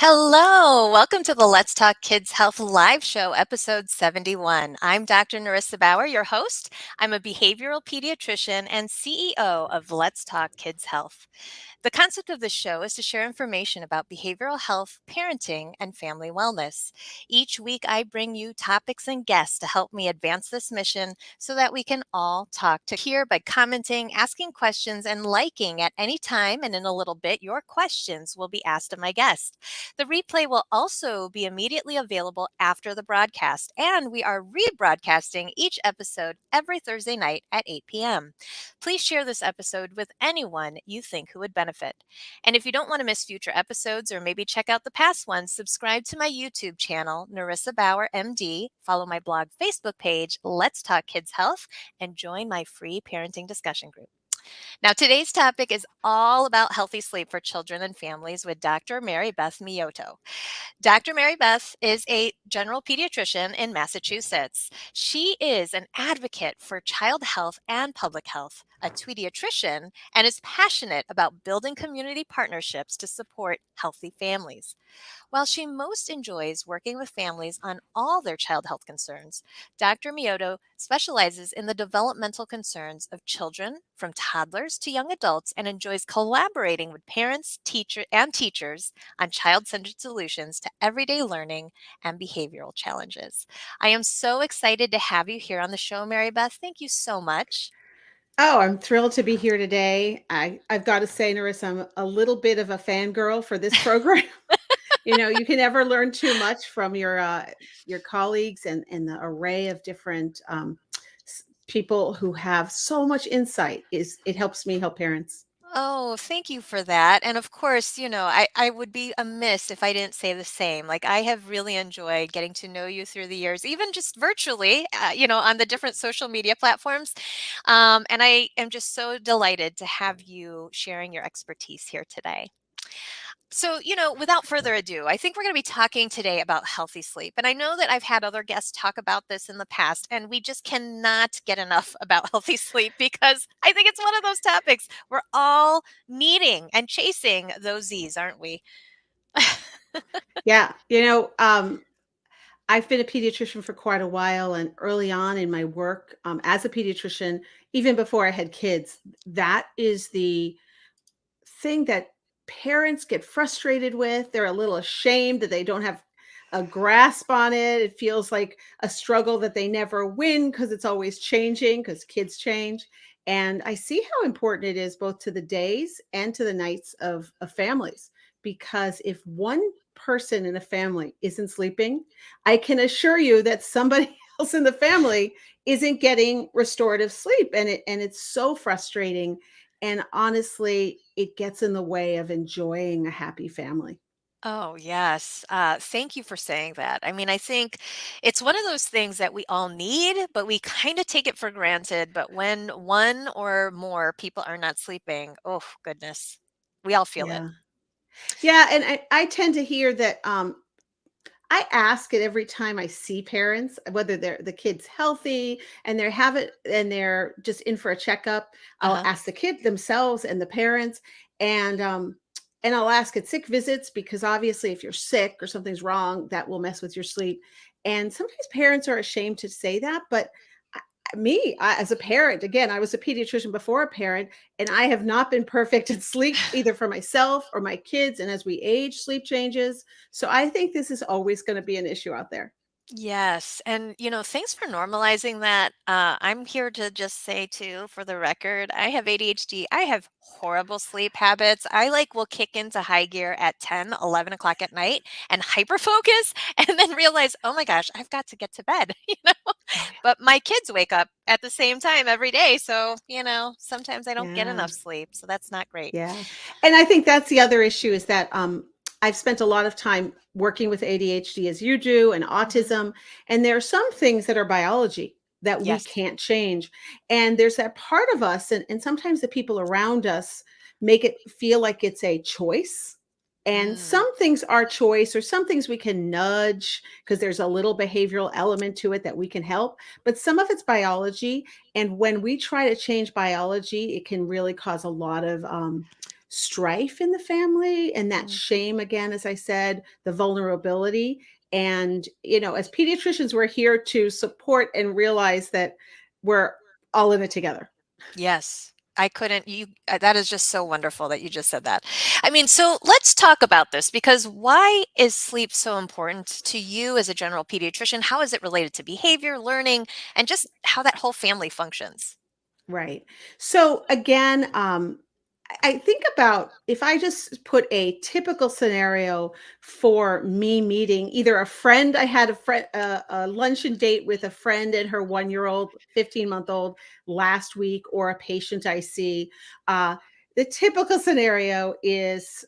Hello, welcome to the Let's Talk Kids Health live show, episode 71. I'm Dr. Narissa Bauer, your host. I'm a behavioral pediatrician and CEO of Let's Talk Kids Health. The concept of this show is to share information about behavioral health, parenting, and family wellness. Each week, I bring you topics and guests to help me advance this mission so that we can all talk to here by commenting, asking questions, and liking at any time. And in a little bit, your questions will be asked of my guest. The replay will also be immediately available after the broadcast, and we are rebroadcasting each episode every Thursday night at 8 p.m. Please share this episode with anyone you think who would benefit. And if you don't want to miss future episodes or maybe check out the past ones, subscribe to my YouTube channel, Narissa Bauer MD, follow my blog Facebook page, Let's Talk Kids Health, and join my free parenting discussion group. Now, today's topic is all about healthy sleep for children and families with Dr. Mary Beth Miotto. Dr. Mary Beth is a general pediatrician in Massachusetts. She is an advocate for child health and public health, a tweetiatrician, and is passionate about building community partnerships to support healthy families. While she most enjoys working with families on all their child health concerns, Dr. Miotto specializes in the developmental concerns of children, from toddlers to young adults, and enjoys collaborating with parents, teachers on child-centered solutions to everyday learning and behavioral challenges. I am so excited to have you here on the show, Mary Beth. Thank you so much. Oh, I'm thrilled to be here today. I've got to say, Narissa, I'm a little bit of a fangirl for this program. You can never learn too much from your colleagues and the array of different people who have so much insight. It helps me help parents. Oh, thank you for that. And of course, I would be amiss if I didn't say the same. Like, I have really enjoyed getting to know you through the years, even just virtually, on the different social media platforms. And I am just so delighted to have you sharing your expertise here today. So, without further ado, I think we're going to be talking today about healthy sleep. And I know that I've had other guests talk about this in the past, and we just cannot get enough about healthy sleep because I think it's one of those topics we're all needing and chasing those Z's, aren't we? Yeah, I've been a pediatrician for quite a while, and early on in my work as a pediatrician, even before I had kids, that is the thing that parents get frustrated with. They're a little ashamed that they don't have a grasp on it. It feels like a struggle that they never win because it's always changing, because kids change. And I see how important it is both to the days and to the nights of families. Because if one person in a family isn't sleeping, I can assure you that somebody else in the family isn't getting restorative sleep. And it's so frustrating, and honestly, it gets in the way of enjoying a happy family. Oh, yes. Thank you for saying that. I mean, I think it's one of those things that we all need, but we kind of take it for granted. But when one or more people are not sleeping, oh, goodness, we all feel it. Yeah. Yeah. And I tend to hear that I ask it every time I see parents, whether the kid's healthy and they're just in for a checkup. I'll Uh-huh. ask the kid themselves and the parents, and I'll ask at sick visits, because obviously if you're sick or something's wrong, that will mess with your sleep. And sometimes parents are ashamed to say that, but as a parent, again, I was a pediatrician before a parent, and I have not been perfect at sleep, either for myself or my kids. And as we age, sleep changes. So I think this is always going to be an issue out there. Yes. And, thanks for normalizing that. I'm here to just say, too, for the record, I have ADHD. I have horrible sleep habits. I will kick into high gear at 10, 11 o'clock at night and hyper focus and then realize, oh my gosh, I've got to get to bed, Oh, yeah. But my kids wake up at the same time every day. So, sometimes I don't get Yeah. enough sleep. So that's not great. Yeah. And I think that's the other issue, is that I've spent a lot of time working with ADHD, as you do, and Hmm. autism. And there are some things that are biology that we Yes. can't change. And there's that part of us, and sometimes the people around us make it feel like it's a choice. And Mm. some things are choice, or some things we can nudge because there's a little behavioral element to it that we can help. But some of it's biology. And when we try to change biology, it can really cause a lot of strife in the family and that Mm. shame, again, as I said, the vulnerability. And, as pediatricians, we're here to support and realize that we're all in it together. Yes. I couldn't, that is just so wonderful that you just said that. I mean, so let's talk about this because why is sleep so important to you as a general pediatrician? How is it related to behavior, learning, and just how that whole family functions? Right. So again, I think about if I just put a typical scenario for me meeting either a friend. I had a luncheon date with a friend and her 1-year-old, 15-month-old last week, or a patient I see. Uh, the typical scenario is,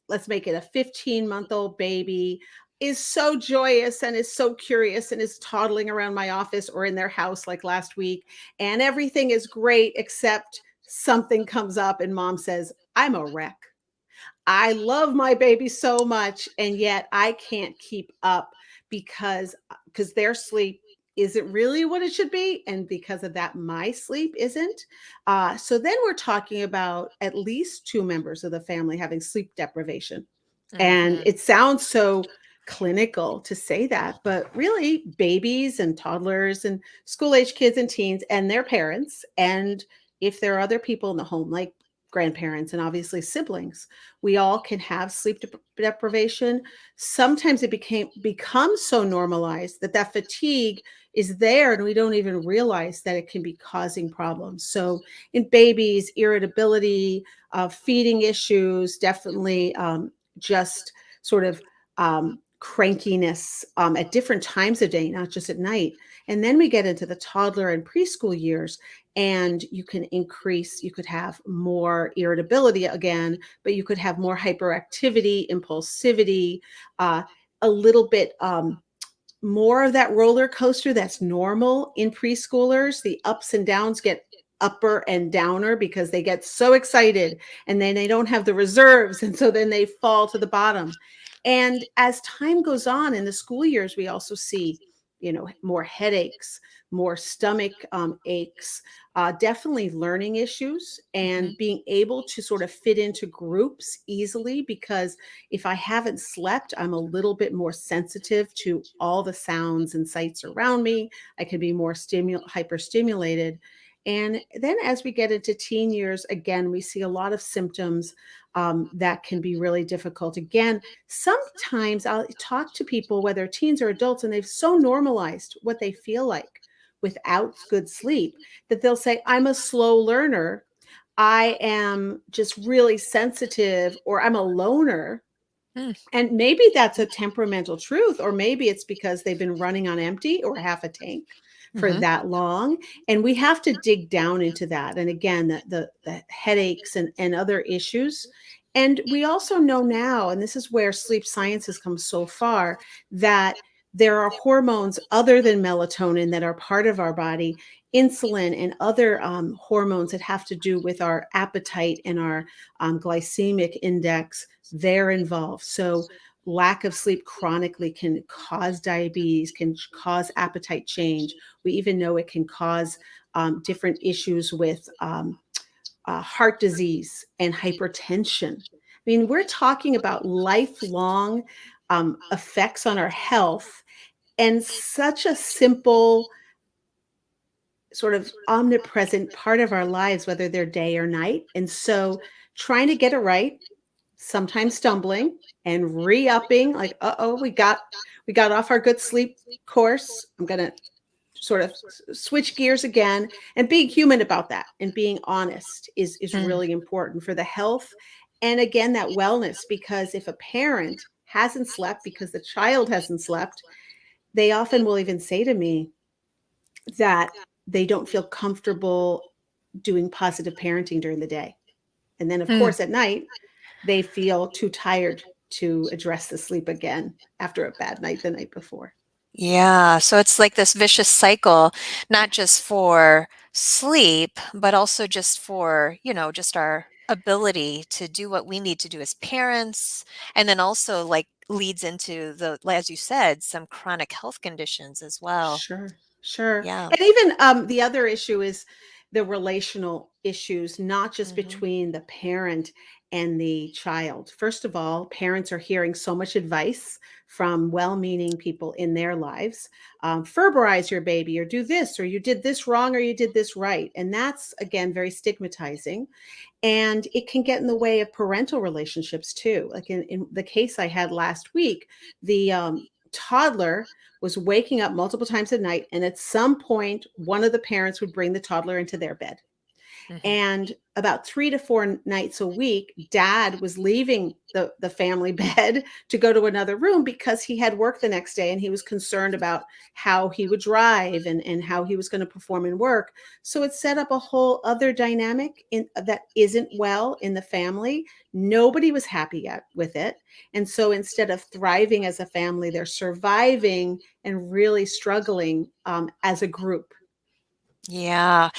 let's make it a 15-month-old baby is so joyous and is so curious and is toddling around my office or in their house like last week, and everything is great except something comes up and mom says, "I'm a wreck. I love my baby so much, and yet I can't keep up because their sleep isn't really what it should be, and because of that, my sleep isn't." So then we're talking about at least two members of the family having sleep deprivation, and Hmm. it sounds so clinical to say that, but really, babies and toddlers and school age kids and teens and their parents, and if there are other people in the home, like grandparents and obviously siblings, we all can have sleep deprivation. Sometimes it becomes so normalized that that fatigue is there and we don't even realize that it can be causing problems. So in babies, irritability, feeding issues, definitely just sort of crankiness at different times of day, not just at night. And then we get into the toddler and preschool years, and you could have more irritability again, but you could have more hyperactivity, impulsivity, uh, a little bit more of that roller coaster that's normal in preschoolers. The ups and downs get upper and downer because they get so excited and then they don't have the reserves. And so then they fall to the bottom. And as time goes on in the school years, we also see, more headaches, more stomach aches, definitely learning issues, Hmm. and being able to sort of fit into groups easily, because if I haven't slept, I'm a little bit more sensitive to all the sounds and sights around me. I can be more hyperstimulated. And then as we get into teen years, again, we see a lot of symptoms that can be really difficult. Again, sometimes I'll talk to people, whether teens or adults, and they've so normalized what they feel like without good sleep that they'll say, "I'm a slow learner. I am just really sensitive," or "I'm a loner." Mm. And maybe that's a temperamental truth, or maybe it's because they've been running on empty or half a tank for Hmm. that long. And we have to dig down into that. And again, the headaches and other issues. And we also know now, and this is where sleep science has come so far, that there are hormones other than melatonin that are part of our body, insulin and other hormones that have to do with our appetite and our glycemic index. They're involved. So lack of sleep chronically can cause diabetes, can cause appetite change. We even know it can cause different issues with heart disease and hypertension. I mean, we're talking about lifelong effects on our health, and such a simple, sort of omnipresent part of our lives, whether they're day or night. And so trying to get it right, sometimes stumbling and re-upping, like, uh-oh, we got off our good sleep course. I'm gonna sort of switch gears again, and being human about that and being honest is Mm. really important for the health. And again, that wellness, because if a parent hasn't slept because the child hasn't slept, they often will even say to me that they don't feel comfortable doing positive parenting during the day. And then, of Mm. course, at night, they feel too tired to address the sleep again after a bad night the night before. Yeah, so it's like this vicious cycle, not Yeah, just for sleep, but also just for, just our ability to do what we need to do as parents. And then also like leads into as you said, some chronic health conditions as well. sure, sure. Yeah. And even the other issue is the relational issues, not just Hmm. between the parent and the child. First of all, parents are hearing so much advice from well meaning people in their lives. Ferberize your baby, or do this, or you did this wrong, or you did this right. And that's, again, very stigmatizing. And it can get in the way of parental relationships too. Like in the case I had last week, the toddler was waking up multiple times a night. And at some point, one of the parents would bring the toddler into their bed. Hmm. And about 3 to 4 nights a week, dad was leaving the family bed to go to another room because he had work the next day and he was concerned about how he would drive and how he was going to perform in work. So it set up a whole other dynamic that isn't well in the family. Nobody was happy yet with it. And so instead of thriving as a family, they're surviving and really struggling as a group. Yeah.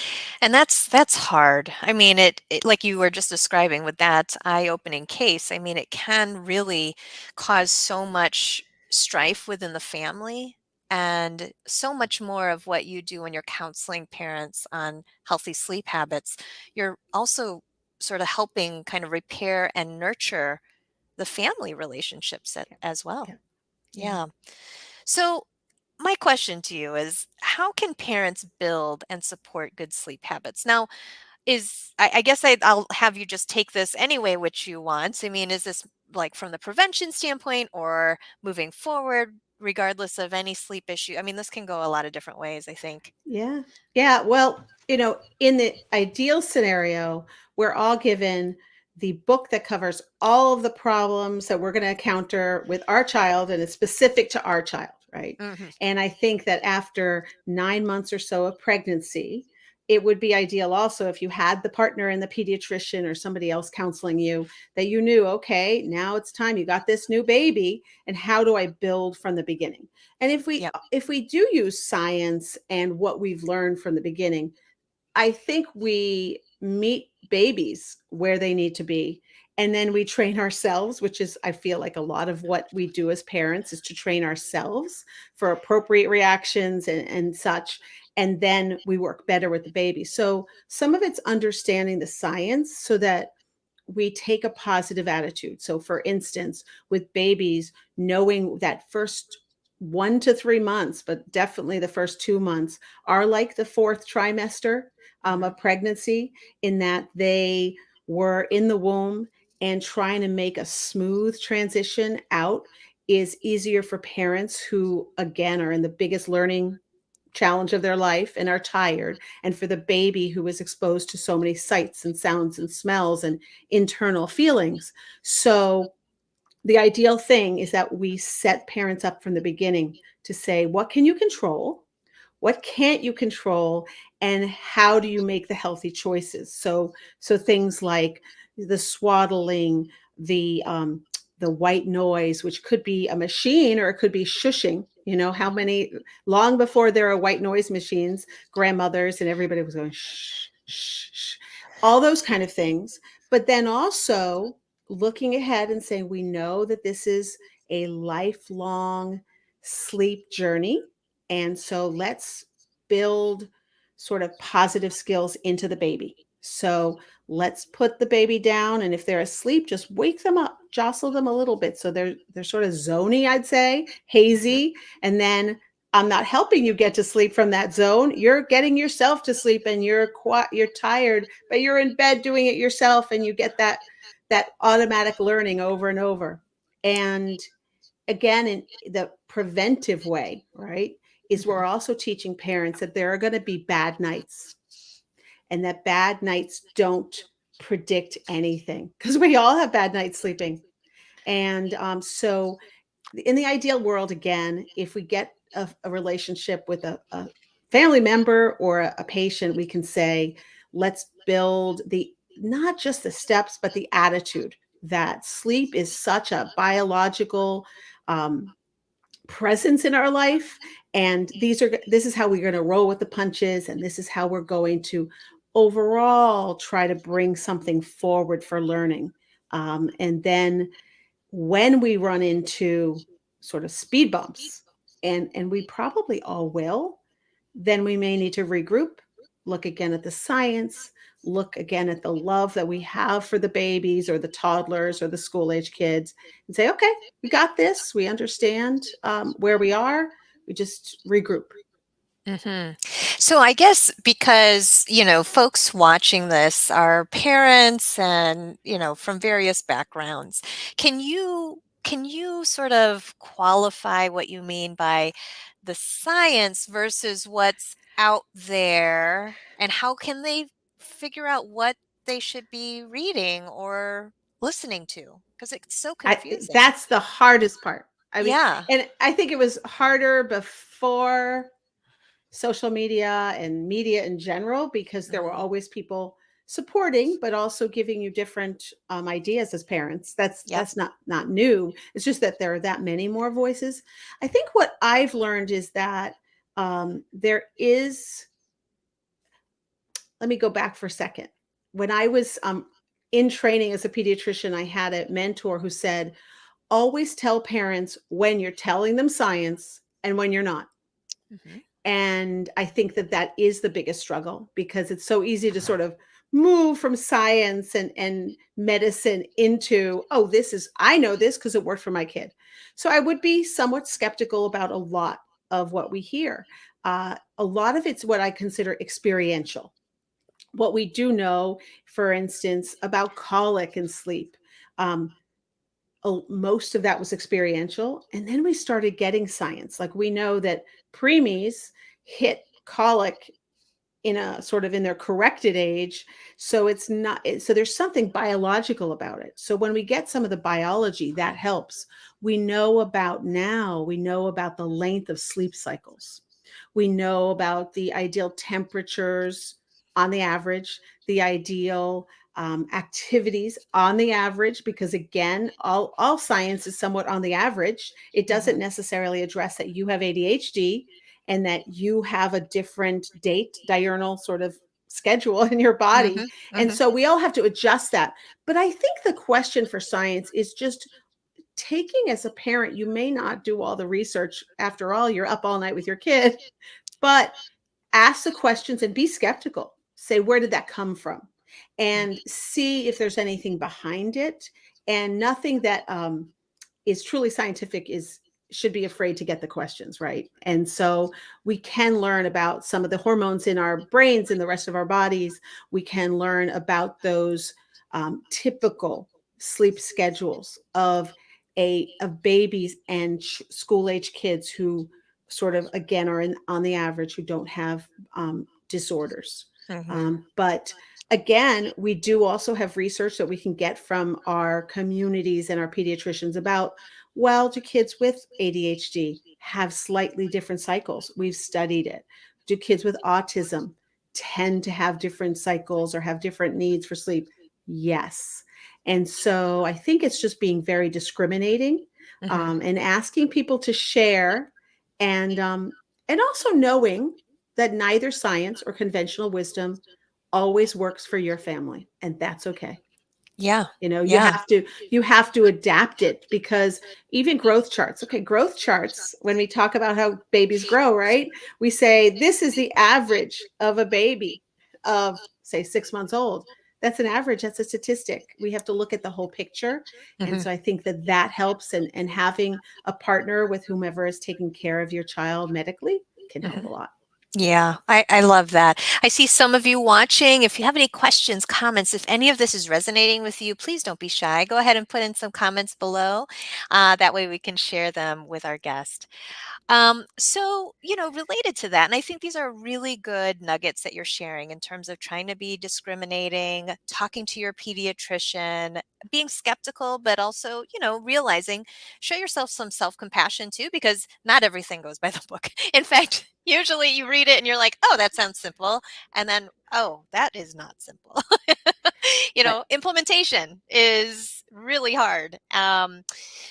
And that's hard. I mean, it like you were just describing with that eye-opening case, I mean, it can really cause so much strife within the family, and so much more of what you do when you're counseling parents on healthy sleep habits. You're also sort of helping kind of repair and nurture the family relationships Yeah, as well. yeah, yeah. Yeah. So, my question to you is, how can parents build and support good sleep habits? Now, I guess I'll have you just take this anyway, which you want. I mean, is this like from the prevention standpoint or moving forward, regardless of any sleep issue? I mean, this can go a lot of different ways, I think. Yeah. Yeah. Well, in the ideal scenario, we're all given the book that covers all of the problems that we're going to encounter with our child, and it's specific to our child, right? Hmm. And I think that after 9 months or so of pregnancy, it would be ideal also if you had the partner and the pediatrician or somebody else counseling you, that you knew, okay, now it's time, you got this new baby, and how do I build from the beginning? And Yep. if we do use science and what we've learned from the beginning, I think we meet babies where they need to be. And then we train ourselves, which is, I feel like, a lot of what we do as parents is to train ourselves for appropriate reactions and such. And then we work better with the baby. So some of it's understanding the science so that we take a positive attitude. So, for instance, with babies, knowing that first 1 to 3 months, but definitely the first 2 months, are like the fourth trimester Hmm. of pregnancy, in that they were in the womb, and trying to make a smooth transition out is easier for parents who, again, are in the biggest learning challenge of their life and are tired, and for the baby who is exposed to so many sights and sounds and smells and internal feelings. So the ideal thing is that we set parents up from the beginning to say, what can you control, what can't you control, and how do you make the healthy choices? So things like the swaddling, the white noise, which could be a machine or it could be shushing. How many, long before there are white noise machines, grandmothers and everybody was going shh, shh, shh, all those kind of things. But then also looking ahead and saying, we know that this is a lifelong sleep journey, and so let's build sort of positive skills into the baby. So let's put the baby down, and if they're asleep, just wake them up, jostle them a little bit so they're sort of zony, I'd say, Hmm. hazy, and then I'm not helping you get to sleep from that zone. You're getting yourself to sleep, and you're tired, but you're in bed doing it yourself, and you get that automatic learning over and over. And again, in the preventive way, right, is Hmm. we're also teaching parents that there are going to be bad nights, and that bad nights don't predict anything, because we all have bad nights sleeping. And so in the ideal world, again, if we get a relationship with a family member or a patient, we can say, let's build the, not just the steps, but the attitude, that sleep is such a biological um, presence in our life, and this is how we're going to roll with the punches, and this is how we're going to overall try to bring something forward for learning. And then when we run into sort of speed bumps, and we probably all will, then we may need to regroup, look again at the science, look again at the love that we have for the babies or the toddlers or the school age kids, and say, okay, we got this. We understand where we are. We just regroup. Mhm. So I guess because, folks watching this are parents and, from various backgrounds, can you sort of qualify what you mean by the science versus what's out there, and how can they figure out what they should be reading or listening to? Because it's so confusing. That's the hardest part. I mean, Yeah. and I think it was harder before social media and media in general, because there were Mhm. always people supporting but also giving you different ideas as parents. Yep. That's not new. It's just that there are that many more voices. I think what I've learned is that there is, let me go back for a second. When I was in training as a pediatrician, I had a mentor who said, always tell parents when you're telling them science and when you're not. Mhm. And I think that that is the biggest struggle, because it's so easy to sort of move from science and medicine into, oh, this is, I know this because it worked for my kid. So I would be somewhat skeptical about a lot of what we hear. A lot of it's what I consider experiential. What we do know, for instance, about colic and sleep. Um, Most of that was experiential. And then we started getting science. Like, we know that preemies hit colic in a sort of in their corrected age. So it's not, so there's something biological about it. So when we get some of the biology, that helps. We know about the length of sleep cycles. We know about the ideal temperatures on the average, the ideal activities on the average, because again, all science is somewhat on the average. It doesn't Mhm. necessarily address that you have ADHD and that you have a different diurnal sort of schedule in your body. Mhm. And Mhm. so we all have to adjust that. But I think the question for science is just taking, as a parent, you may not do all the research. After all, you're up all night with your kid, but ask the questions and be skeptical. Say, where did that come from? Mm. And see if there's anything behind it. And nothing that is truly scientific is should be afraid to get the questions right. And so we can learn about some of the hormones in our brains and the rest of our bodies. We can learn about those typical sleep schedules of babies and school age kids who sort of again are on the average, who don't have disorders. Mhm. But again, we do also have research that we can get from our communities and our pediatricians about, well, do kids with ADHD have slightly different cycles? We've studied it. Do kids with autism tend to have different cycles or have different needs for sleep? Yes. And so I think it's just being very discriminating, Mhm. and asking people to share, and also knowing that neither science or conventional wisdom always works for your family, and that's okay. Yeah. You know, Yeah. you have to adapt it, because even growth charts, okay, growth charts, when we talk about how babies grow, right, we say this is the average of a baby of, say, 6 months old. That's an average. That's a statistic. We have to look at the whole picture. And Mhm. so I think that that helps, and having a partner with whomever is taking care of your child medically can help a Mhm. lot. Yeah, I love that. I see some of you watching. If you have any questions, comments, if any of this is resonating with you, please don't be shy. Go ahead and put in some comments below. That way we can share them with our guest. So, related to that, and I think these are really good nuggets that you're sharing in terms of trying to be discriminating, talking to your pediatrician, being skeptical, but also, realizing, show yourself some self compassion too, because not everything goes by the book. In fact, usually you read it and you're like, oh, that sounds simple. And then, oh, that is not simple. Right. Implementation is really hard.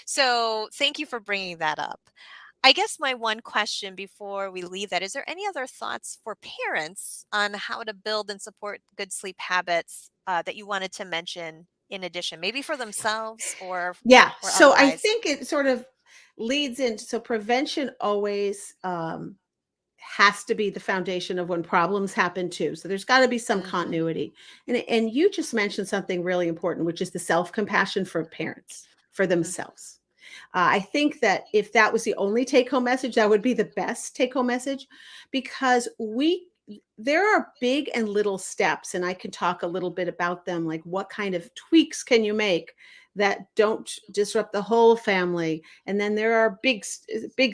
So thank you for bringing that up. I guess my one question before we leave that, is there any other thoughts for parents on how to build and support good sleep habits that you wanted to mention in addition, maybe for themselves Yeah. or So I otherwise? think it sort of leads into, so prevention always has to be the foundation of when problems happen too. So there's got to be some Mhm. continuity. And you just mentioned something really important, which is the self-compassion for parents, for Mm. themselves. I think that if that was the only take home message, that would be the best take home message, because there are big and little steps, and I can talk a little bit about them, like what kind of tweaks can you make that don't disrupt the whole family, and then there are big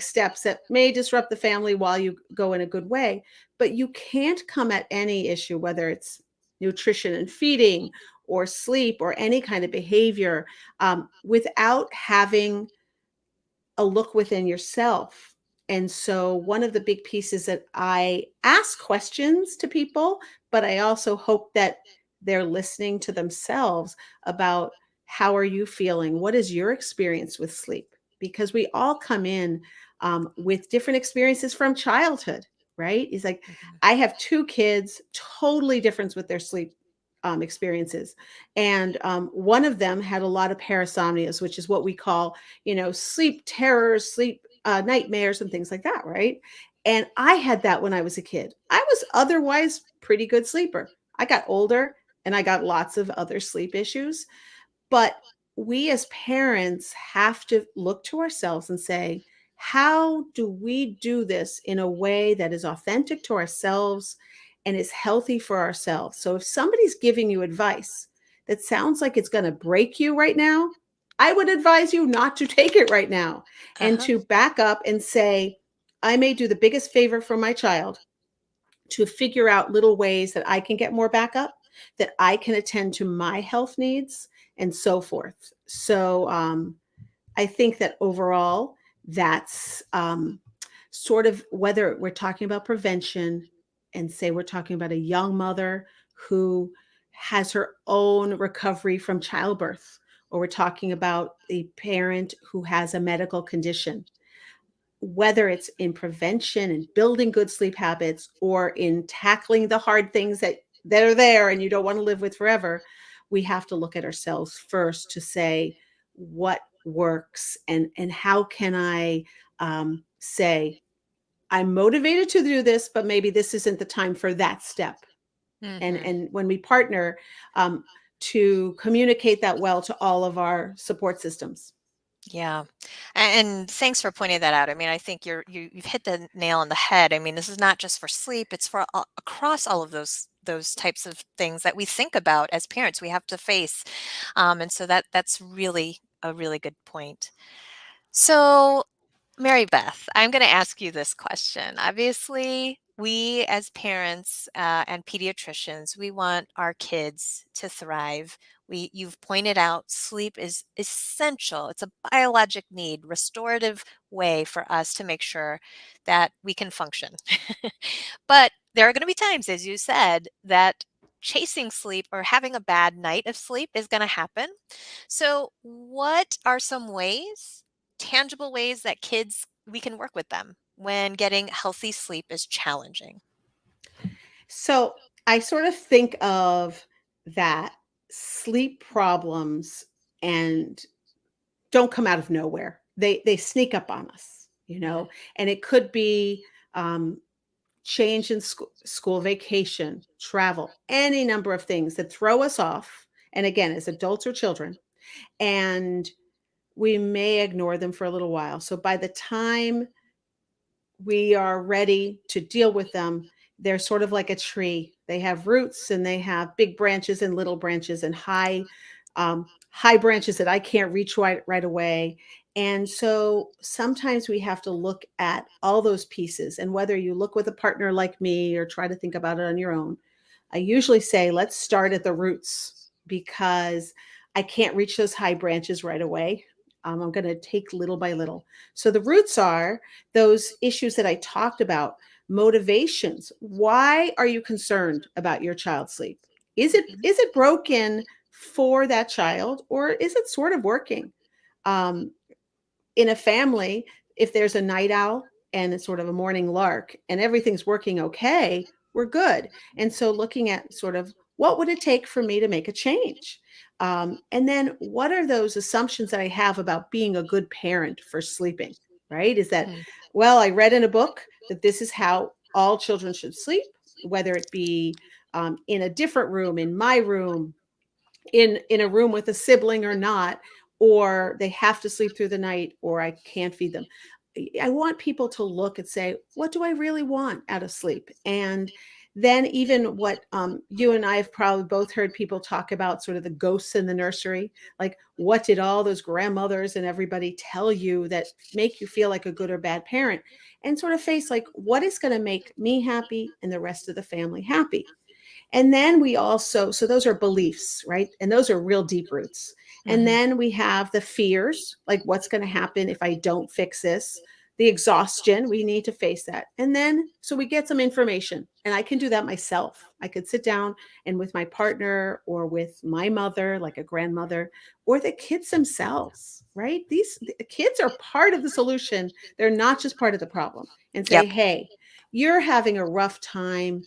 steps that may disrupt the family while you go in a good way. But you can't come at any issue, whether it's nutrition and feeding or sleep or any kind of behavior, without having a look within yourself. And so, one of the big pieces that I ask questions to people, but I also hope that they're listening to themselves about how are you feeling? What is your experience with sleep? Because we all come in with different experiences from childhood, right? It's like Mhm. I have two kids, totally different with their sleep experiences. And one of them had a lot of parasomnias, which is what we call, sleep terrors, sleep nightmares, and things like that, right? And I had that when I was a kid. I was otherwise pretty good sleeper. I got older and I got lots of other sleep issues. But we as parents have to look to ourselves and say, how do we do this in a way that is authentic to ourselves and is healthy for ourselves? So if somebody's giving you advice that sounds like it's going to break you right now, I would advise you not to take it right now and Uh-huh. to back up and say, I may do the biggest favor for my child to figure out little ways that I can get more backup, that I can attend to my health needs, and so forth. So I think that overall, that's sort of whether we're talking about prevention and say we're talking about a young mother who has her own recovery from childbirth, or we're talking about a parent who has a medical condition, whether it's in prevention and building good sleep habits or in tackling the hard things that are there and you don't want to live with forever, we have to look at ourselves first to say what works, and how can I say I'm motivated to do this, but maybe this isn't the time for that step. and Mhm. and when we partner, um, to communicate that well to all of our support systems. Yeah. And thanks for pointing that out. I mean, I think you've hit the nail on the head. I mean, this is not just for sleep, it's for across all of those types of things that we think about as parents, we have to face. And so that's really a really good point. So, Mary Beth, I'm going to ask you this question. Obviously, we as parents and pediatricians, we want our kids to thrive. You've pointed out sleep is essential. It's a biologic need, restorative way for us to make sure that we can function. But there are going to be times, as you said, that chasing sleep or having a bad night of sleep is going to happen. So, what are some ways, tangible ways that kids we can work with them when getting healthy sleep is challenging? So I sort of think of that sleep problems and don't come out of nowhere. They sneak up on us, Mhm. and it could be um, change in school vacation, travel, any number of things that throw us off. And again, as adults or children, and we may ignore them for a little while. So by the time we are ready to deal with them, they're sort of like a tree. They have roots and they have big branches and little branches and high branches that I can't reach right away. And so sometimes we have to look at all those pieces. And whether you look with a partner like me or try to think about it on your own, I usually say, let's start at the roots, because I can't reach those high branches right away. I'm going to take little by little. So the roots are those issues that I talked about, motivations. Why are you concerned about your child's sleep? Mhm. Is it broken for that child, or is it sort of working? Um, in a family, if there's a night owl and it's sort of a morning lark and everything's working okay, we're good. And so looking at sort of what would it take for me to make a change? And then what are those assumptions that I have about being a good parent for sleeping? Right? Is that, Mhm. well, I read in a book that this is how all children should sleep, whether it be in a different room, in my room, in a room with a sibling or not, or they have to sleep through the night, or I can't feed them. I want people to look and say, what do I really want out of sleep? And then even what you and I have probably both heard people talk about, sort of the ghosts in the nursery. Like, what did all those grandmothers and everybody tell you that make you feel like a good or bad parent? And sort of face, like, what is going to make me happy and the rest of the family happy? And then we also, so those are beliefs, right? And those are real deep roots. And Mhm. then we have the fears, like what's going to happen if I don't fix this? The exhaustion, we need to face that. And then, so we get some information, and I can do that myself. I could sit down and with my partner or with my mother, like a grandmother, or the kids themselves, right? These the kids are part of the solution. They're not just part of the problem. And say, Yep. hey, you're having a rough time.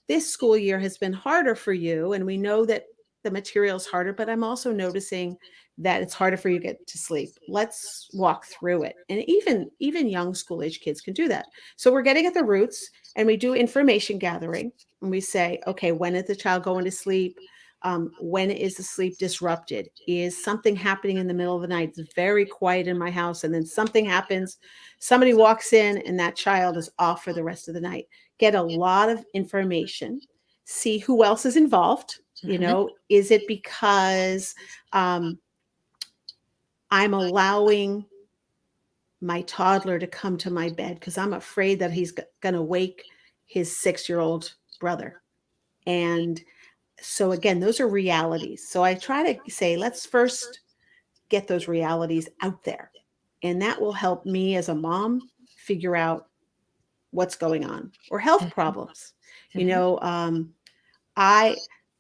This school year has been harder for you, and we know that the material is harder, but I'm also noticing that it's harder for you to get to sleep. Let's walk through it. And even young school age kids can do that. So we're getting at the roots, and we do information gathering, and we say, okay, when is the child going to sleep? When is the sleep disrupted? Is something happening in the middle of the night? It's very quiet in my house, and then something happens. Somebody walks in, and that child is off for the rest of the night. Get a lot of information, see who else is involved. Mhm. Is it because um, I'm allowing my toddler to come to my bed because I'm afraid that he's going to wake his 6-year-old brother? And so, again, those are realities. So I try to say, let's first get those realities out there. And that will help me as a mom figure out what's going on, or health Mhm. problems. You Mhm. know, I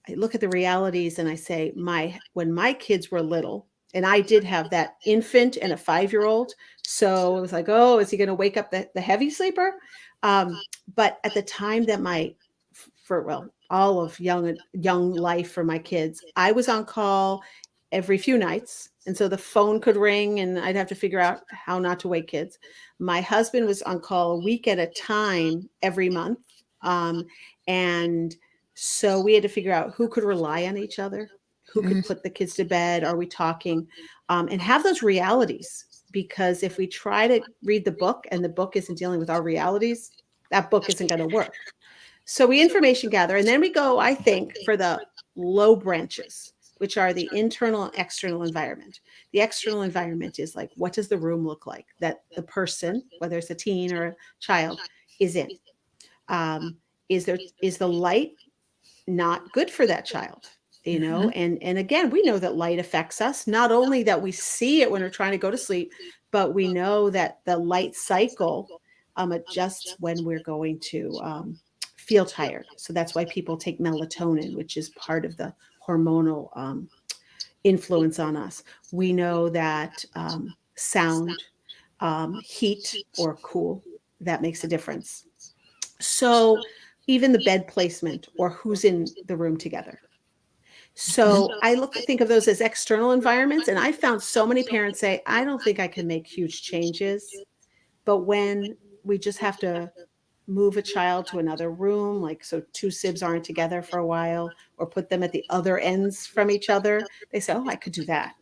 I look at the realities and I say, my when my kids were little, and I did have that infant and a 5-year-old, so it was like, oh, is he going to wake up the heavy sleeper? But at the time that for well, all of young life for my kids, I was on call every few nights, and so the phone could ring, and I'd have to figure out how not to wake kids. My husband was on call a week at a time every month, and so we had to figure out who could rely on each other, who could Mhm. put the kids to bed. Are we talking? And have those realities. Because if we try to read the book and the book isn't dealing with our realities, that book isn't going to work. So we information gather, and then we go, I think, for the low branches, which are the internal and external environment. The external environment is like, what does the room look like that the person, whether it's a teen or a child, is in? Um, is the light not good for that child? Mhm. And again, we know that light affects us, not only that we see it when we're trying to go to sleep, but we know that the light cycle adjusts when we're going to feel tired. So that's why people take melatonin, which is part of the hormonal influence on us. We know that sound, heat or cool, that makes a difference. So even the bed placement or who's in the room together. Mhm. So I think of those as external environments. And I found so many parents say, I don't think I can make huge changes. But when we just have to move a child to another room, like so two sibs aren't together for a while, or put them at the other ends from each other, they say, oh, I could do that.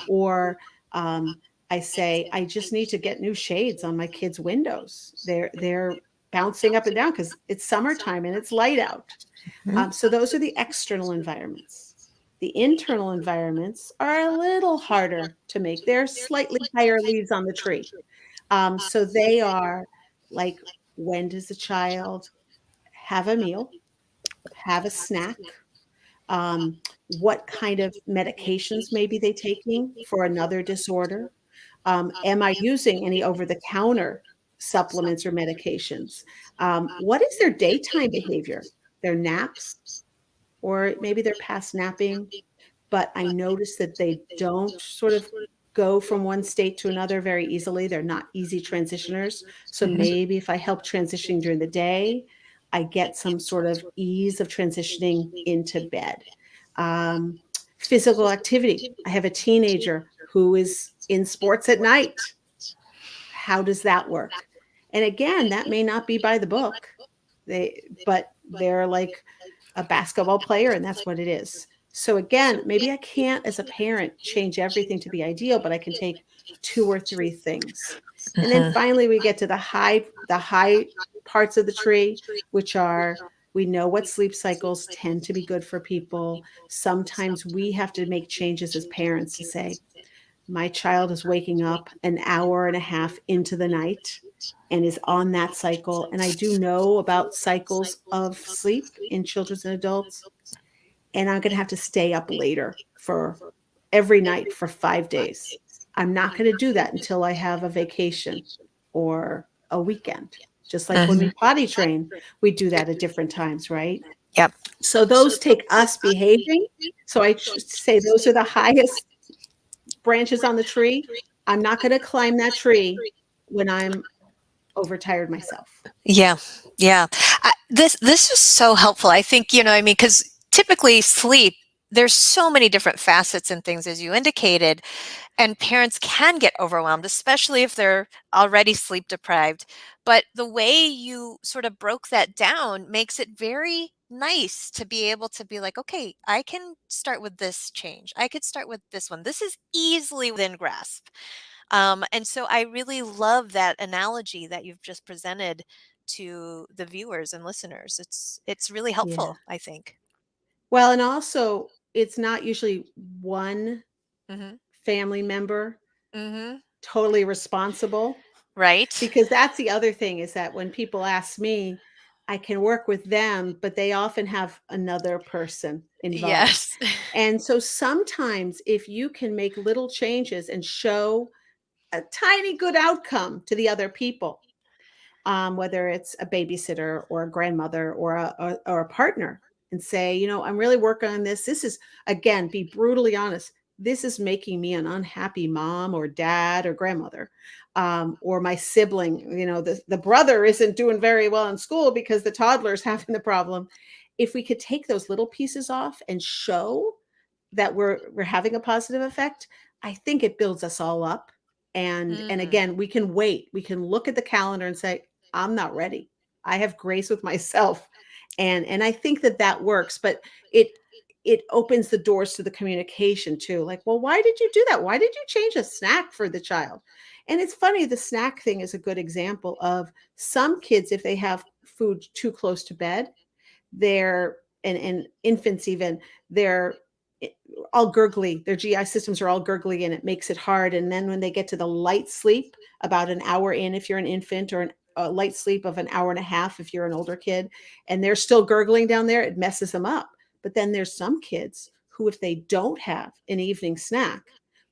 Or I say, I just need to get new shades on my kids' windows. They're bouncing up and down because it's summertime and it's light out. Mhm. So those are the external environments. The internal environments are a little harder to make. They're slightly higher leaves on the tree. So they are like, when does the child have a meal, have a snack? What kind of medications maybe they taking for another disorder? Am I using any over the counter supplements or medications? What is their daytime behavior? Their naps, or maybe they're past napping, but I notice that they don't sort of go from one state to another very easily. They're not easy transitioners. So Mhm. maybe if I help transitioning during the day, I get some sort of ease of transitioning into bed. Um, Physical activity. I have a teenager who is in sports at night. How does that work? And again, that may not be by the book. But they're like a basketball player and that's what it is. So again, maybe I can't as a parent change everything to be ideal, but I can take two or three things. And then Mhm. finally we get to the high parts of the tree, which are, we know what sleep cycles tend to be good for people. Sometimes we have to make changes as parents to say, my child is waking up an hour and a half into the night and is on that cycle. And I do know about cycles of sleep in children and adults. And I'm going to have to stay up later for every night for 5 days. I'm not going to do that until I have a vacation or a weekend. Just like when we Mhm. potty train, we do that at different times, right? Yep. So those take us behaving. So I say those are the highest branches on the tree. I'm not going to climb that tree when I'm overtired myself. Yeah. Yeah. This is so helpful. I think, I mean, because typically sleep, there's so many different facets and things, as you indicated, and parents can get overwhelmed, especially if they're already sleep deprived. But the way you sort of broke that down makes it very nice to be able to be like, okay, I can start with this change. I could start with this one. This is easily within grasp. And so I really love that analogy that you've just presented to the viewers and listeners. It's really Yeah. helpful, I think. Well, and also it's not usually one Hmm. family member Hmm. totally responsible, Right? because that's the other thing is that when people ask me, I can work with them, but they often have another person involved. Yes. And so sometimes if you can make little changes and show a tiny good outcome to the other people, whether it's a babysitter or a grandmother or a partner, and say, I'm really working on this. This is, again, be brutally honest. This is making me an unhappy mom or dad or grandmother, or my sibling. The brother isn't doing very well in school because the toddler's having the problem. If we could take those little pieces off and show that we're having a positive effect, I think it builds us all up. And Hmm. again, we can wait. We can look at the calendar and say, I'm not ready. I have grace with myself. And I think that works, but it it opens the doors to the communication too. Like, well, why did you do that? Why did you change a snack for the child? And it's funny, the snack thing is a good example of some kids, if they have food too close to bed, they're and infants even, they're all gurgly. Their GI systems are all gurgly and it makes it hard. And then when they get to the light sleep, about an hour in, if you're an infant, or a light sleep of an hour and a half if you're an older kid, and they're still gurgling down there, it messes them up. But then there's some kids who, if they don't have an evening snack,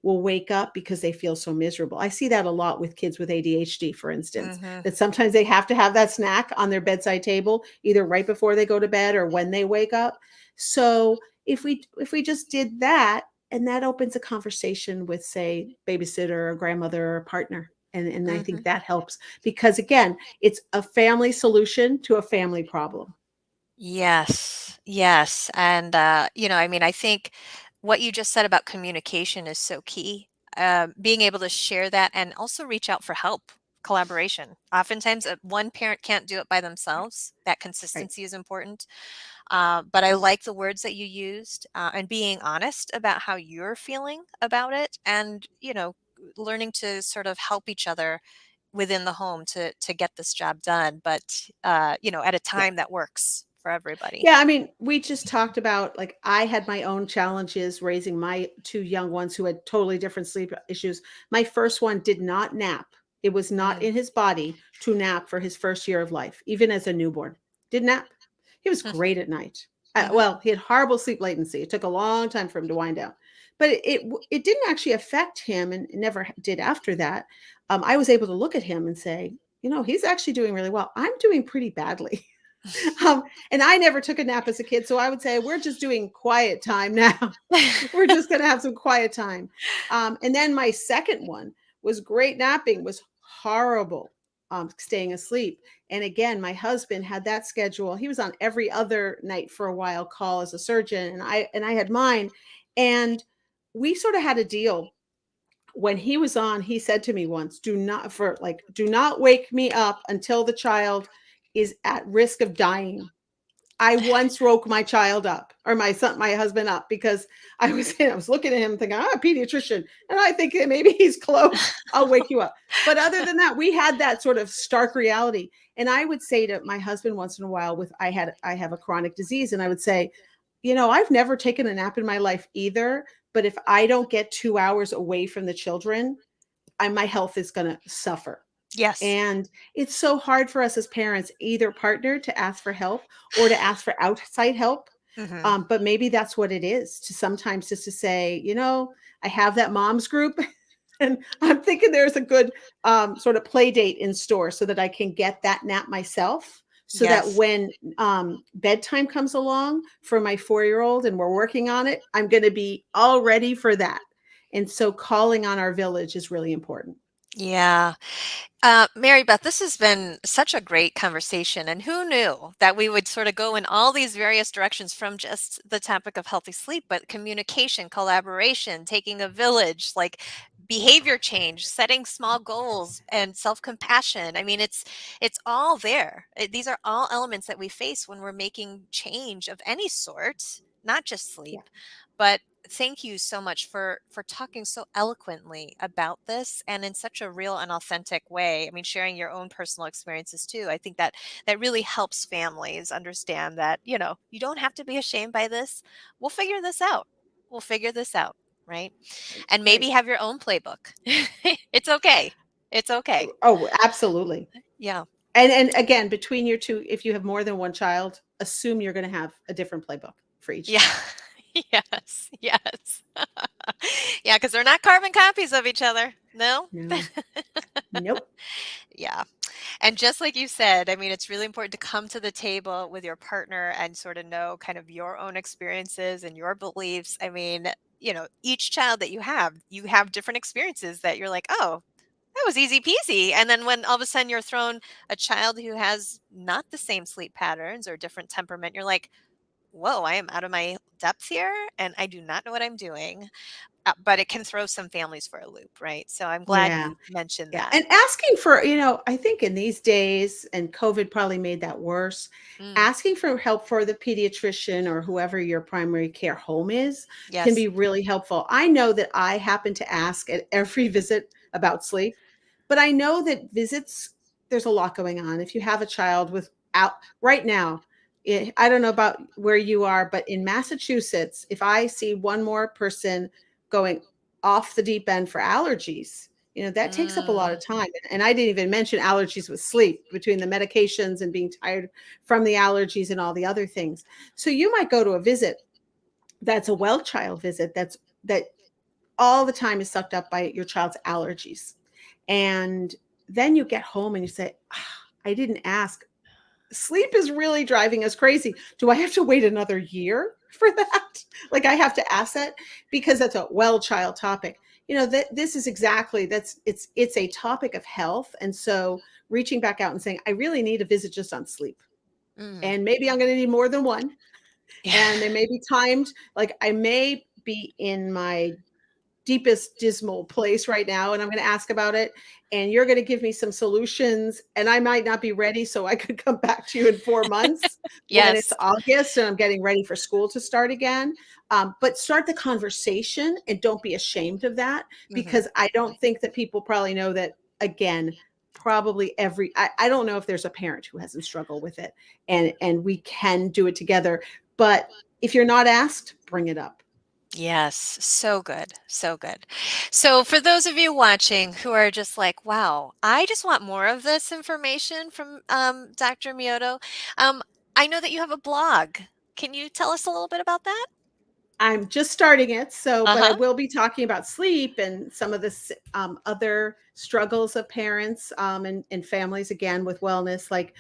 will wake up because they feel so miserable. I see that a lot with kids with ADHD, for instance, Hmm. that sometimes they have to have that snack on their bedside table, either right before they go to bed or when they wake up. So if we just did that, and that opens a conversation with, say, babysitter or grandmother or partner. And I Hmm. think that helps, because again, it's a family solution to a family problem. Yes, yes. And, I mean, I think what you just said about communication is so key. Being able to share that and also reach out for help, collaboration. Oftentimes, one parent can't do it by themselves. That Right. consistency is important. But I like the words that you used, and being honest about how you're feeling about it, and, learning to sort of help each other within the home to get this job done, but at a Yeah. time that works for everybody. Yeah, I mean, we just talked about, like, I had my own challenges raising my two young ones who had totally different sleep issues. My first one did not nap. It was not Mm. in his body to nap for his first year of life, even as a newborn. Didn't nap. He was great at night. Mm-hmm. Well, he had horrible sleep latency. It took a long time for him to wind down, but it didn't actually affect him, and it never did after that. I was able to look at him and say, he's actually doing really well. I'm doing pretty badly. Um, and I never took a nap as a kid. So I would say, we're just doing quiet time now. We're just going to have some quiet time. And then my second one was great napping, was horrible staying asleep. And again, my husband had that schedule. He was on every other night for a while call as a surgeon, and I had mine. And we sort of had a deal when he was on, he said to me once, do not wake me up until the child is at risk of dying. I once woke my child up, or my husband up, because I was looking at him thinking, I'm a pediatrician, and I think maybe he's close. I'll wake you up. But other than that, we had that sort of stark reality. And I would say to my husband once in a while, I have a chronic disease, and I would say, I've never taken a nap in my life either. But if I don't get 2 hours away from the children, my health is going to suffer. Yes. And it's so hard for us as parents, either partner to ask for help or to ask for outside help. Hmm. But maybe that's what it is, to sometimes just to say, I have that mom's group, and I'm thinking there's a good sort of play date in store so that I can get that nap myself. So that Yes. when bedtime comes along for my 4-year-old and we're working on it, I'm going to be all ready for that. And so calling on our village is really important. Yeah. Mary Beth, this has been such a great conversation. And who knew that we would sort of go in all these various directions from just the topic of healthy sleep, but communication, collaboration, taking a village, like behavior change, setting small goals, and self-compassion. I mean, it's all there. These are all elements that we face when we're making change of any sort, not just Yeah. sleep. But thank you so much for talking so eloquently about this and in such a real and authentic way. I mean, sharing your own personal experiences too. I think that that really helps families understand that, you don't have to be ashamed by this. We'll figure this out. We'll figure this out, right? Right. And maybe Right. have your own playbook. It's okay. It's okay. Oh, absolutely. Yeah. And again, between your two, if you have more than one child, assume you're going to have a different playbook for each Yeah. child. Yes. Yes. Yeah, because they're not carbon copies of each other. No. No. Nope. Yeah. And just like you said, I mean, it's really important to come to the table with your partner and sort of know kind of your own experiences and your beliefs. I mean, each child that you have different experiences that you're like, oh, that was easy peasy. And then when all of a sudden you're thrown a child who has not the same sleep patterns or different temperament, you're like, whoa, I am out of my depth here and I do not know what I'm doing. But it can throw some families for a loop, right? So I'm glad Yeah. you mentioned Yeah. that. And asking for, I think in these days, and COVID probably made that worse, Mm, asking for help for the pediatrician or whoever your primary care home is can yes. be really helpful. I know that I happen to ask at every visit about sleep, but I know that visits, there's a lot going on. If you have a child without, right now, I don't know about where you are, but in Massachusetts, if I see one more person going off the deep end for allergies, that takes up a lot Mm, of time. And I didn't even mention allergies with sleep, between the medications and being tired from the allergies and all the other things. So you might go to a visit that's a well child visit, that all the time is sucked up by your child's allergies. And then you get home and you say, I didn't ask. Sleep is really driving us crazy. Do I have to wait another year for that? Like, I have to ask that because that's a well child topic. That this is exactly, it's a topic of health. And so reaching back out and saying, I really need a visit just on sleep. mm. And maybe I'm going to need more than one. Yeah. And they may be timed, like I may be in my deepest dismal place right now, and I'm going to ask about it, and you're going to give me some solutions, and I might not be ready, so I could come back to you in 4 months when it's Yes. August and I'm getting ready for school to start again. But start the conversation and don't be ashamed of that, Hmm. because I don't think that people probably know that. Again, probably I don't know if there's a parent who hasn't struggled with it, and we can do it together. But if you're not asked, bring it up. Yes. So good. So good. So for those of you watching who are just like, wow, I just want more of this information from Dr. Miotto. Um, I know that you have a blog. Can you tell us a little bit about that? I'm just starting it, but I Uh-huh. will be talking about sleep and some of the other struggles of parents, and families, again, with wellness, like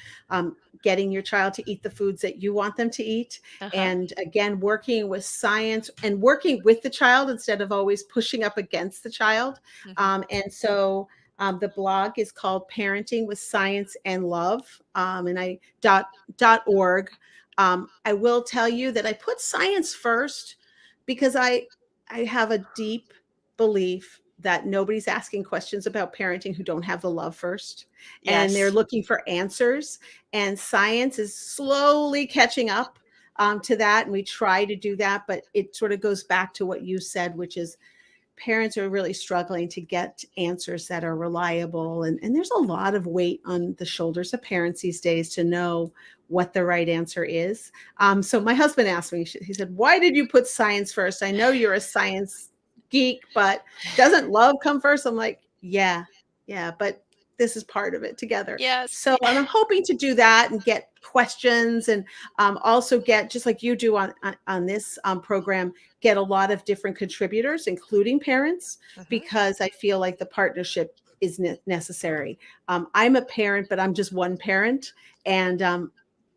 getting your child to eat the foods that you want them to eat. Uh-huh. And again, working with science and working with the child instead of always pushing up against the child. Hmm. And so the blog is called Parenting with Science and Love, and .org. I will tell you that I put science first because I have a deep belief that nobody's asking questions about parenting who don't have the love first, and they're Yes. looking for answers. And science is slowly catching up to that, and we try to do that, but it sort of goes back to what you said, which is parents are really struggling to get answers that are reliable. And there's a lot of weight on the shoulders of parents these days to know what the right answer is. So my husband asked me, he said, "Why did you put science first? I know you're a science geek, but doesn't love come first?" I'm like, yeah, yeah, but this is part of it together. Yes. So I'm hoping to do that and get questions, and also get, just like you do on this program, get a lot of different contributors, including parents, Hmm. because I feel like the partnership is necessary. I'm a parent, but I'm just one parent, and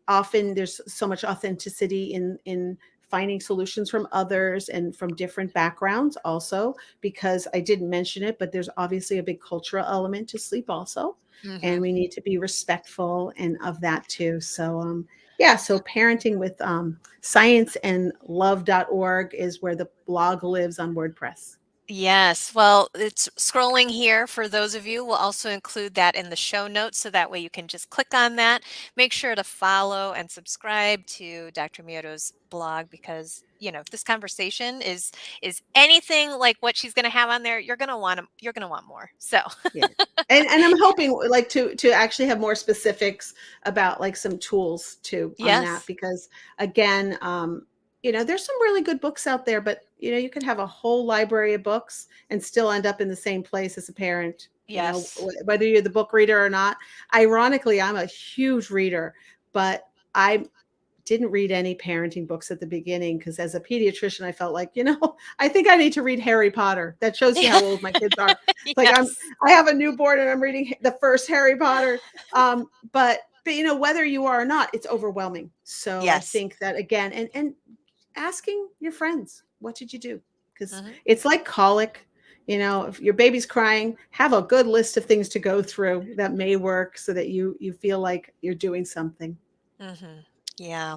often there's so much authenticity in finding solutions from others and from different backgrounds also, because I didn't mention it, but there's obviously a big cultural element to sleep also, and Hmm. we need to be respectful and of that too. So yeah, so parenting with science and love.org is where the blog lives on WordPress. Yes. Well, it's scrolling here for those of you. We'll also include that in the show notes so that way you can just click on that. Make sure to follow and subscribe to Dr. Miotto's blog because, if this conversation is anything like what she's going to have on there, you're going to want more. So, Yeah. And I'm hoping, like, to actually have more specifics about, like, some tools too on that, yes. because again, there's some really good books out there, but you could have a whole library of books and still end up in the same place as a parent, Yes. whether you're the book reader or not. Ironically, I'm a huge reader, but I didn't read any parenting books at the beginning, because as a pediatrician, I felt like, I think I need to read Harry Potter. That shows you how old my kids are. It's like Yes. I have a newborn and I'm reading the first Harry Potter. But whether you are or not, it's overwhelming. So I Yes. think that, again, and asking your friends, what did you do? Because Hmm. it's like colic. If your baby's crying, have a good list of things to go through that may work, so that you feel like you're doing something. Hmm. Yeah.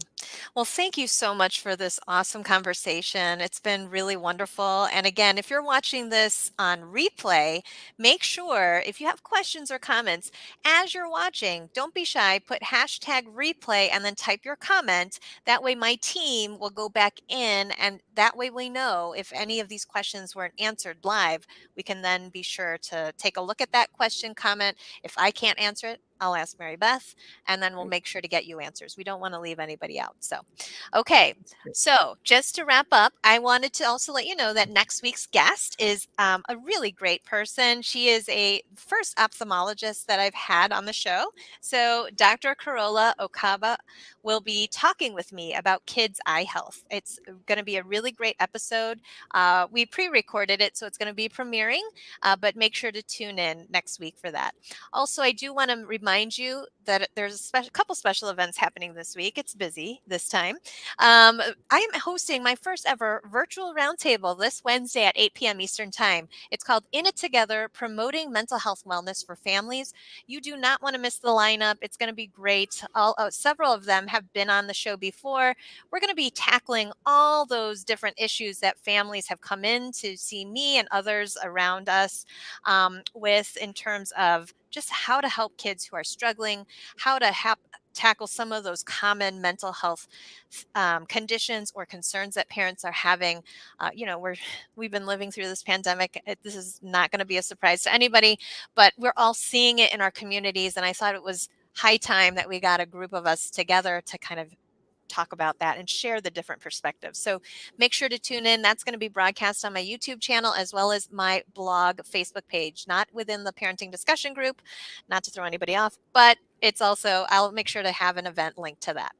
Well, thank you so much for this awesome conversation. It's been really wonderful. And again, if you're watching this on replay, make sure if you have questions or comments as you're watching, don't be shy, put hashtag replay and then type your comment. That way my team will go back in and that way we know if any of these questions weren't answered live, we can then be sure to take a look at that question, comment. If I can't answer it, I'll ask Mary Beth and then we'll Right. make sure to get you answers. We don't want to leave anybody out. So, okay. That's great. So, just to wrap up, I wanted to also let you know that next week's guest is a really great person. She is a first ophthalmologist that I've had on the show. So, Dr. Carola Okaba will be talking with me about kids' eye health. It's going to be a really great episode. We pre recorded it, so it's going to be premiering, but make sure to tune in next week for that. Also, I do want to remind you that there's a couple special events happening this week. It's busy this time. I am hosting my first ever virtual roundtable this Wednesday at 8 p.m. Eastern Time. It's called In It Together, Promoting Mental Health Wellness for Families. You do not want to miss the lineup. It's going to be great. Several of them have been on the show before. We're going to be tackling all those different issues that families have come in to see me and others around us with in terms of just how to help kids who are struggling, how to tackle some of those common mental health conditions or concerns that parents are having. We've been living through this pandemic. This is not going to be a surprise to anybody, but we're all seeing it in our communities. And I thought it was high time that we got a group of us together to kind of talk about that and share the different perspectives. So make sure to tune in. That's going to be broadcast on my YouTube channel as well as my blog Facebook page, not within the parenting discussion group, not to throw anybody off, but it's also, I'll make sure to have an event linked to that.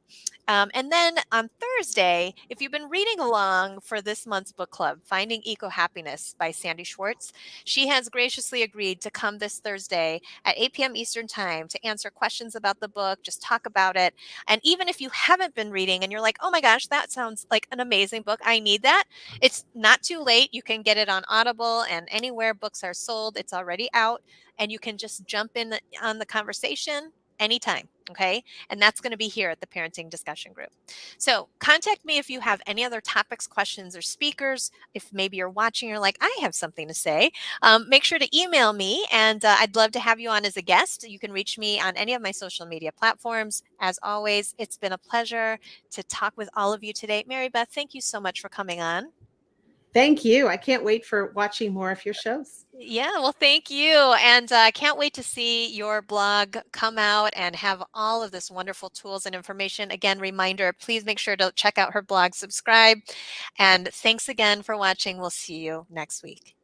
And then on Thursday, if you've been reading along for this month's book club, Finding Eco Happiness by Sandy Schwartz, she has graciously agreed to come this Thursday at 8 p.m. Eastern Time to answer questions about the book, just talk about it. And even if you haven't been reading and you're like, oh my gosh, that sounds like an amazing book, I need that, it's not too late. You can get it on Audible and anywhere books are sold. It's already out and you can just jump in on the conversation. anytime. Okay. And that's going to be here at the Parenting Discussion Group. So contact me if you have any other topics, questions, or speakers. If maybe you're watching, you're like, I have something to say. Make sure to email me, and I'd love to have you on as a guest. You can reach me on any of my social media platforms. As always, it's been a pleasure to talk with all of you today. Mary Beth, thank you so much for coming on. Thank you. I can't wait for watching more of your shows. Yeah, well, thank you. And I can't wait to see your blog come out and have all of this wonderful tools and information. Again, reminder, please make sure to check out her blog, subscribe. And thanks again for watching. We'll see you next week.